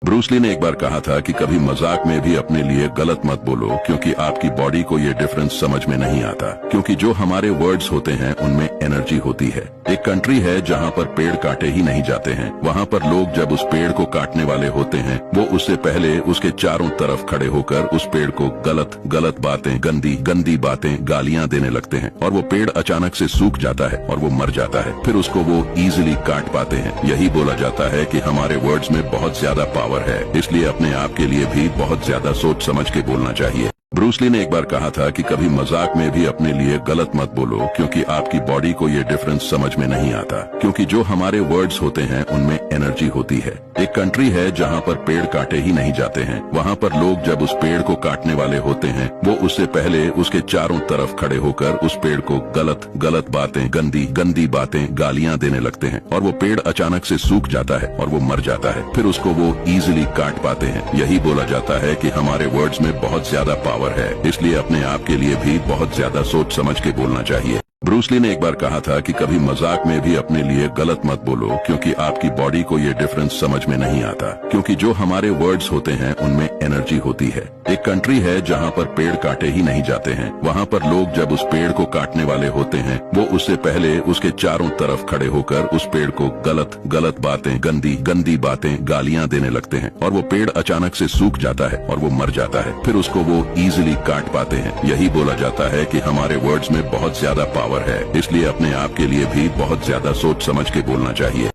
Bruce Lee ने एक बार कहा था कि कभी मजाक में भी अपने लिए गलत मत बोलो, क्योंकि आपकी बॉडी को ये डिफरेंस समझ में नहीं आता। क्योंकि जो हमारे वर्ड्स होते हैं उनमें एनर्जी होती है। एक कंट्री है जहाँ पर पेड़ काटे ही नहीं जाते हैं। वहाँ पर लोग जब उस पेड़ को काटने वाले होते हैं वो उससे पहले उसके चारों तरफ खड़े होकर उस पेड़ को गलत गलत बातें, गंदी गंदी बातें, गालियाँ देने लगते हैं और वो पेड़ अचानक से सूख जाता है और वो मर जाता है। फिर उसको वो इजीली काट पाते हैं। यही बोला जाता है कि हमारे वर्ड्स में बहुत ज्यादा पावर है, इसलिए अपने आप के लिए भी बहुत ज्यादा सोच समझ के बोलना चाहिए। ब्रूस ली ने एक बार कहा था कि कभी मजाक में भी अपने लिए गलत मत बोलो, क्योंकि आपकी बॉडी को ये डिफरेंस समझ में नहीं आता। क्योंकि जो हमारे वर्ड्स होते हैं उनमें एनर्जी होती है। एक कंट्री है जहाँ पर पेड़ काटे ही नहीं जाते हैं। वहाँ पर लोग जब उस पेड़ को काटने वाले होते हैं वो उससे पहले उसके चारों तरफ खड़े होकर उस पेड़ को गलत गलत बातें, गंदी गंदी बातें, गालियाँ देने लगते हैं और वो पेड़ अचानक से सूख जाता है और वो मर जाता है। फिर उसको वो इजीली काट पाते हैं। यही बोला जाता है कि हमारे वर्ड्स में बहुत ज्यादा पावर है, इसलिए अपने आप के लिए भी बहुत ज्यादा सोच समझ के बोलना चाहिए। ब्रूस ली ने एक बार कहा था कि कभी मजाक में भी अपने लिए गलत मत बोलो, क्योंकि आपकी बॉडी को ये डिफरेंस समझ में नहीं आता। क्योंकि जो हमारे वर्ड्स होते हैं उनमें एनर्जी होती है। एक कंट्री है जहाँ पर पेड़ काटे ही नहीं जाते हैं। वहाँ पर लोग जब उस पेड़ को काटने वाले होते हैं वो उससे पहले उसके चारों तरफ खड़े होकर उस पेड़ को गलत गलत बातें, गंदी गंदी बातें, गालियाँ देने लगते हैं और वो पेड़ अचानक से सूख जाता है और वो मर जाता है। फिर उसको वो इजीली काट पाते हैं। यही बोला जाता है कि हमारे वर्ड्स में बहुत ज्यादा पावर है, इसलिए अपने आप के लिए भी बहुत ज्यादा सोच समझ के बोलना चाहिए।